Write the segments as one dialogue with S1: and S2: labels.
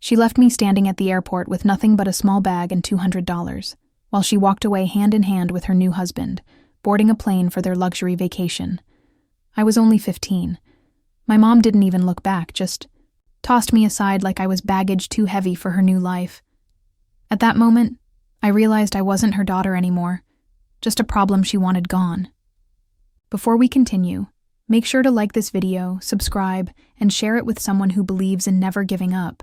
S1: She left me standing at the airport with nothing but a small bag and $200, while she walked away hand in hand with her new husband, boarding a plane for their luxury vacation. I was only 15. My mom didn't even look back, just tossed me aside like I was baggage too heavy for her new life. At that moment, I realized I wasn't her daughter anymore, just a problem she wanted gone. Before we continue, make sure to like this video, subscribe, and share it with someone who believes in never giving up,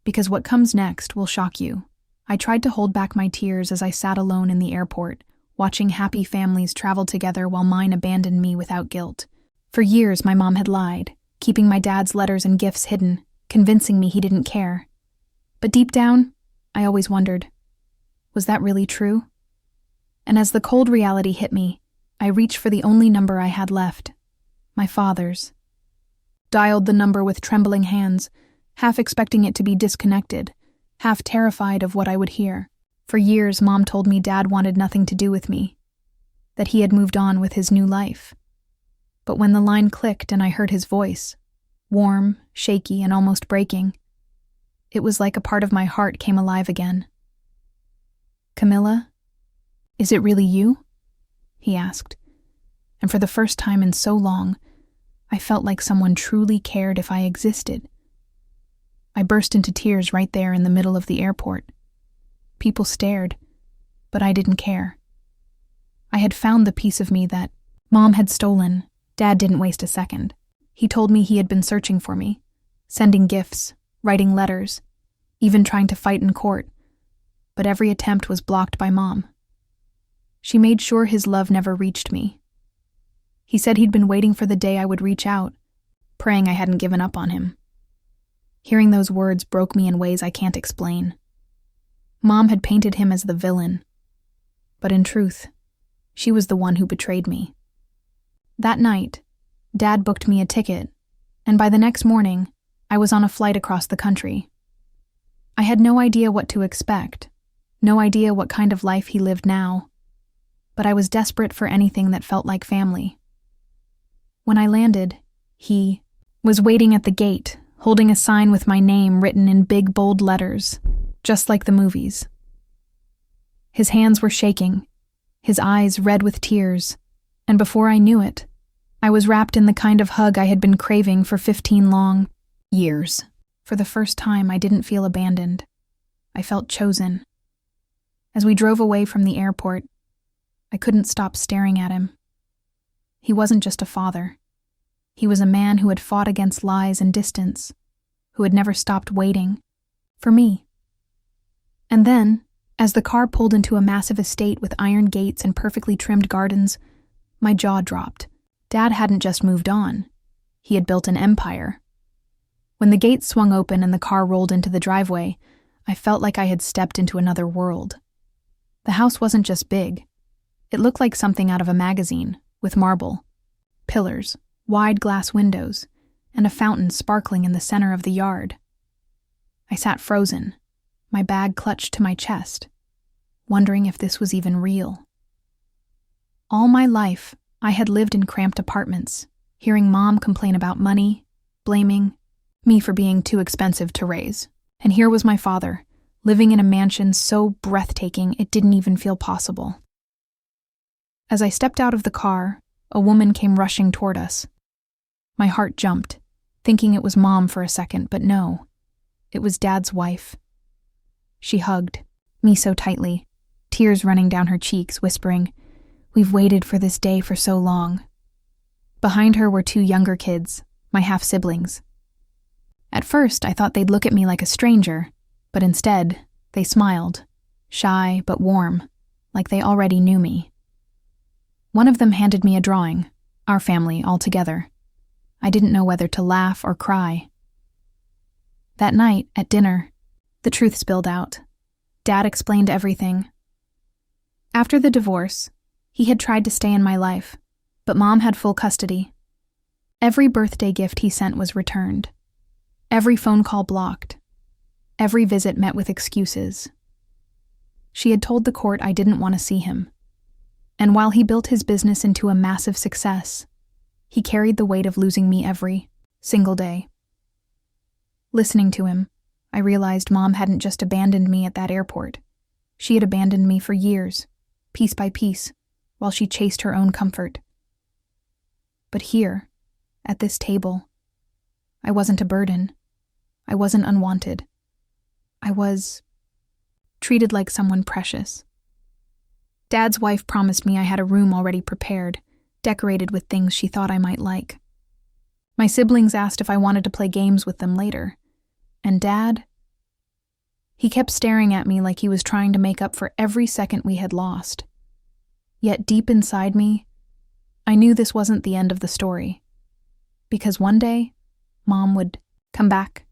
S1: because what comes next will shock you. I tried to hold back my tears as I sat alone in the airport, watching happy families travel together while mine abandoned me without guilt. For years, my mom had lied, keeping my dad's letters and gifts hidden, convincing me he didn't care. But deep down, I always wondered, was that really true? And as the cold reality hit me, I reached for the only number I had left, my father's. Dialed the number with trembling hands, half expecting it to be disconnected, half terrified of what I would hear. For years, Mom told me Dad wanted nothing to do with me, that he had moved on with his new life. But when the line clicked and I heard his voice, warm, shaky, and almost breaking, it was like a part of my heart came alive again. "Camilla, is it really you?" he asked. And for the first time in so long, I felt like someone truly cared if I existed. I burst into tears right there in the middle of the airport. People stared, but I didn't care. I had found the piece of me that Mom had stolen. Dad didn't waste a second. He told me he had been searching for me, sending gifts, writing letters, even trying to fight in court, but every attempt was blocked by Mom. She made sure his love never reached me. He said he'd been waiting for the day I would reach out, praying I hadn't given up on him. Hearing those words broke me in ways I can't explain. Mom had painted him as the villain, but in truth, she was the one who betrayed me. That night, Dad booked me a ticket, and by the next morning, I was on a flight across the country. I had no idea what to expect, no idea what kind of life he lived now, but I was desperate for anything that felt like family. When I landed, he was waiting at the gate, holding a sign with my name written in big, bold letters, just like the movies. His hands were shaking, his eyes red with tears, and before I knew it, I was wrapped in the kind of hug I had been craving for 15 long years. For the first time, I didn't feel abandoned. I felt chosen. As we drove away from the airport, I couldn't stop staring at him. He wasn't just a father. He was a man who had fought against lies and distance, who had never stopped waiting for me. And then, as the car pulled into a massive estate with iron gates and perfectly trimmed gardens, my jaw dropped. Dad hadn't just moved on. He had built an empire. When the gates swung open and the car rolled into the driveway, I felt like I had stepped into another world. The house wasn't just big. It looked like something out of a magazine, with marble, pillars, wide glass windows, and a fountain sparkling in the center of the yard. I sat frozen, my bag clutched to my chest, wondering if this was even real. All my life, I had lived in cramped apartments, hearing Mom complain about money, blaming me for being too expensive to raise. And here was my father, living in a mansion so breathtaking it didn't even feel possible. As I stepped out of the car, a woman came rushing toward us. My heart jumped, thinking it was Mom for a second, but no, it was Dad's wife. She hugged me so tightly, tears running down her cheeks, whispering, "We've waited for this day for so long." Behind her were two younger kids, my half-siblings. At first, I thought they'd look at me like a stranger, but instead, they smiled, shy but warm, like they already knew me. One of them handed me a drawing, our family all together. I didn't know whether to laugh or cry. That night, at dinner, the truth spilled out. Dad explained everything. After the divorce, he had tried to stay in my life, but Mom had full custody. Every birthday gift he sent was returned. Every phone call blocked. Every visit met with excuses. She had told the court I didn't want to see him. And while he built his business into a massive success, he carried the weight of losing me every single day. Listening to him, I realized Mom hadn't just abandoned me at that airport. She had abandoned me for years, piece by piece, while she chased her own comfort. But here, at this table, I wasn't a burden. I wasn't unwanted. I was treated like someone precious. Dad's wife promised me I had a room already prepared, decorated with things she thought I might like. My siblings asked if I wanted to play games with them later. And Dad? He kept staring at me like he was trying to make up for every second we had lost. Yet deep inside me, I knew this wasn't the end of the story. Because one day, Mom would come back.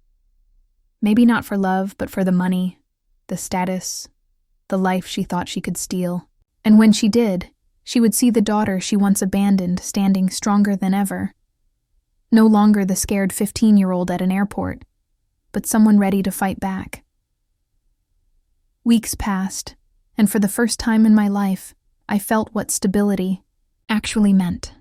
S1: Maybe not for love, but for the money, the status, the life she thought she could steal. And when she did, she would see the daughter she once abandoned standing stronger than ever. No longer the scared 15-year-old at an airport, but someone ready to fight back. Weeks passed, and for the first time in my life, I felt what stability actually meant.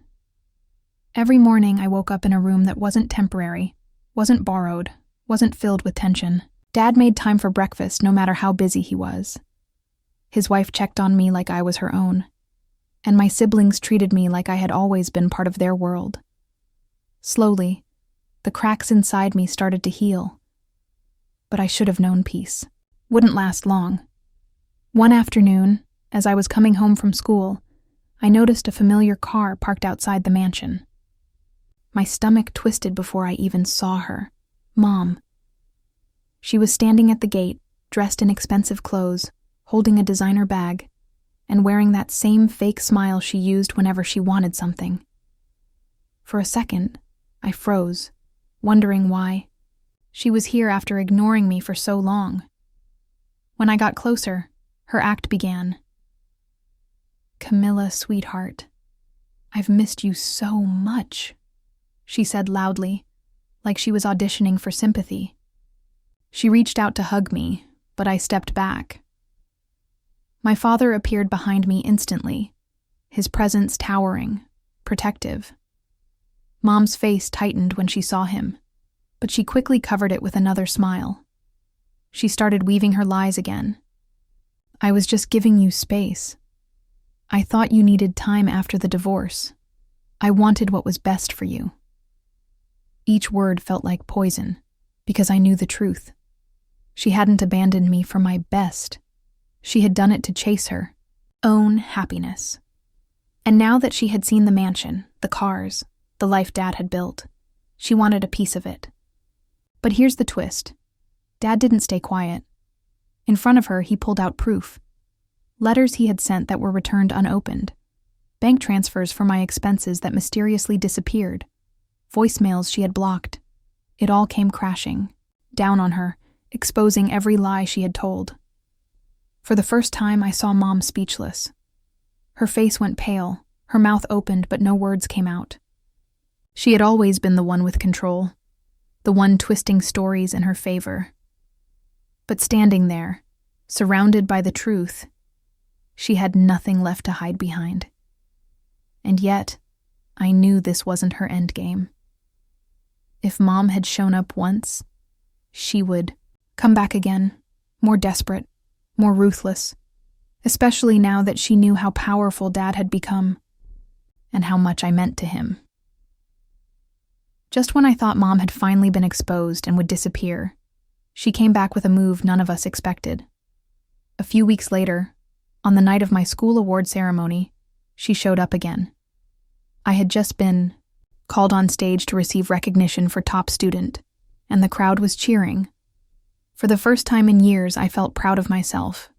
S1: Every morning I woke up in a room that wasn't temporary, wasn't borrowed, wasn't filled with tension. Dad made time for breakfast no matter how busy he was. His wife checked on me like I was her own, and my siblings treated me like I had always been part of their world. Slowly, the cracks inside me started to heal. But I should have known peace wouldn't last long. One afternoon, as I was coming home from school, I noticed a familiar car parked outside the mansion. My stomach twisted before I even saw her. Mom. She was standing at the gate, dressed in expensive clothes, holding a designer bag, and wearing that same fake smile she used whenever she wanted something. For a second, I froze, wondering why. She was here after ignoring me for so long. When I got closer, her act began. "Camilla, sweetheart, I've missed you so much," she said loudly, like she was auditioning for sympathy. She reached out to hug me, but I stepped back. My father appeared behind me instantly, his presence towering, protective. Mom's face tightened when she saw him, but she quickly covered it with another smile. She started weaving her lies again. "I was just giving you space. I thought you needed time after the divorce. I wanted what was best for you." Each word felt like poison, because I knew the truth. She hadn't abandoned me for my best. She had done it to chase her own happiness. And now that she had seen the mansion, the cars, the life Dad had built, she wanted a piece of it. But here's the twist. Dad didn't stay quiet. In front of her, he pulled out proof. Letters he had sent that were returned unopened. Bank transfers for my expenses that mysteriously disappeared. Voicemails she had blocked. It all came crashing, down on her, exposing every lie she had told. For the first time, I saw Mom speechless. Her face went pale, her mouth opened, but no words came out. She had always been the one with control, the one twisting stories in her favor. But standing there, surrounded by the truth, she had nothing left to hide behind. And yet, I knew this wasn't her endgame. If Mom had shown up once, she would come back again, more desperate, more ruthless, especially now that she knew how powerful Dad had become and how much I meant to him. Just when I thought Mom had finally been exposed and would disappear, she came back with a move none of us expected. A few weeks later, on the night of my school award ceremony, she showed up again. I had just been called on stage to receive recognition for top student, and the crowd was cheering. For the first time in years, I felt proud of myself.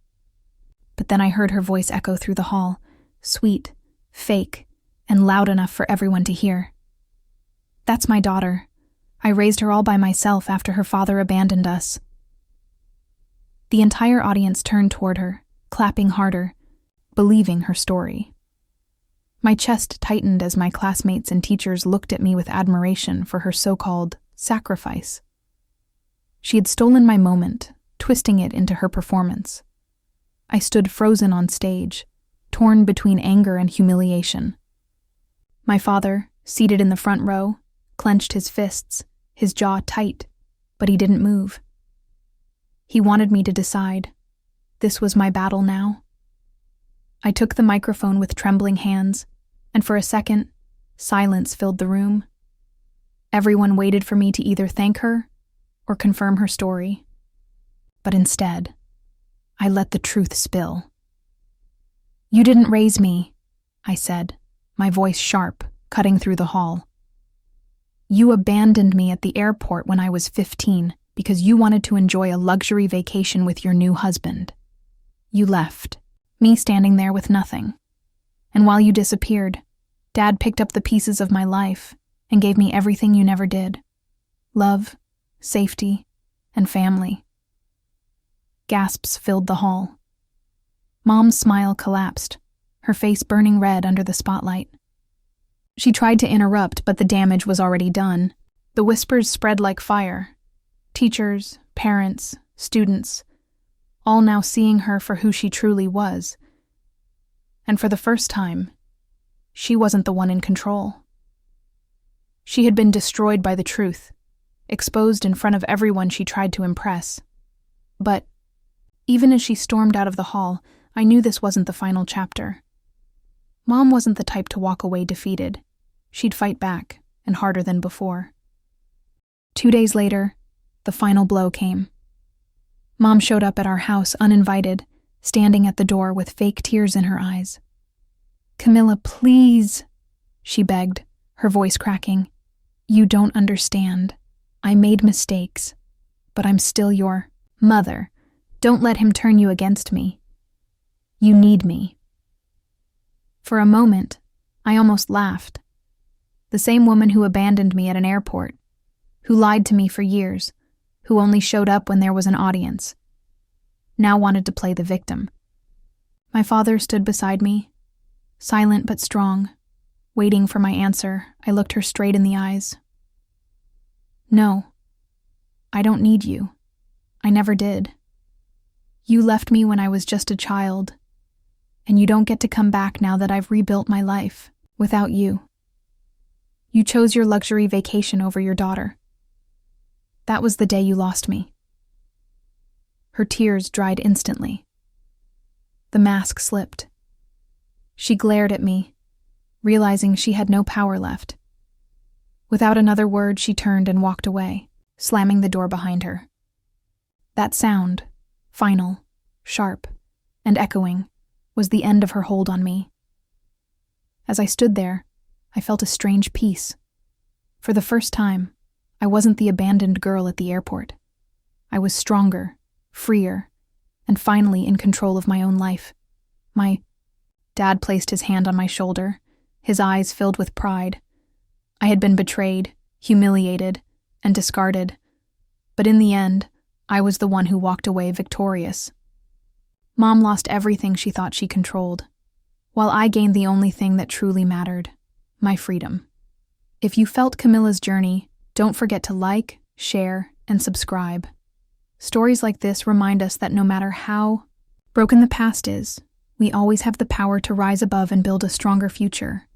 S1: But then I heard her voice echo through the hall, sweet, fake, and loud enough for everyone to hear. "That's my daughter. I raised her all by myself after her father abandoned us." The entire audience turned toward her, clapping harder, believing her story. My chest tightened as my classmates and teachers looked at me with admiration for her so-called sacrifice. She had stolen my moment, twisting it into her performance. I stood frozen on stage, torn between anger and humiliation. My father, seated in the front row, clenched his fists, his jaw tight, but he didn't move. He wanted me to decide. This was my battle now. I took the microphone with trembling hands, and for a second, silence filled the room. Everyone waited for me to either thank her or confirm her story. But instead, I let the truth spill. "You didn't raise me," I said, my voice sharp, cutting through the hall. "You abandoned me at the airport when I was 15 because you wanted to enjoy a luxury vacation with your new husband. You left, me standing there with nothing. And while you disappeared, Dad picked up the pieces of my life and gave me everything you never did. Love, safety, and family." Gasps filled the hall. Mom's smile collapsed, her face burning red under the spotlight. She tried to interrupt, but the damage was already done. The whispers spread like fire. Teachers, parents, students, all now seeing her for who she truly was. And for the first time, she wasn't the one in control. She had been destroyed by the truth, exposed in front of everyone she tried to impress. But even as she stormed out of the hall, I knew this wasn't the final chapter. Mom wasn't the type to walk away defeated. She'd fight back, and harder than before. 2 days later, the final blow came. Mom showed up at our house uninvited, standing at the door with fake tears in her eyes. "Camilla, please," she begged, her voice cracking. "You don't understand. I made mistakes, but I'm still your mother. Don't let him turn you against me. You need me." For a moment, I almost laughed. The same woman who abandoned me at an airport, who lied to me for years, who only showed up when there was an audience, now wanted to play the victim. My father stood beside me, silent but strong. Waiting for my answer, I looked her straight in the eyes. "No, I don't need you. I never did. You left me when I was just a child, and you don't get to come back now that I've rebuilt my life without you. You chose your luxury vacation over your daughter. That was the day you lost me." Her tears dried instantly. The mask slipped. She glared at me, realizing she had no power left. Without another word, she turned and walked away, slamming the door behind her. That sound, final, sharp, and echoing, was the end of her hold on me. As I stood there, I felt a strange peace. For the first time, I wasn't the abandoned girl at the airport. I was stronger, freer, and finally in control of my own life. My dad placed his hand on my shoulder, his eyes filled with pride. I had been betrayed, humiliated, and discarded, but in the end, I was the one who walked away victorious. Mom lost everything she thought she controlled, while I gained the only thing that truly mattered, my freedom. If you felt Camilla's journey, don't forget to like, share, and subscribe. Stories like this remind us that no matter how broken the past is, we always have the power to rise above and build a stronger future.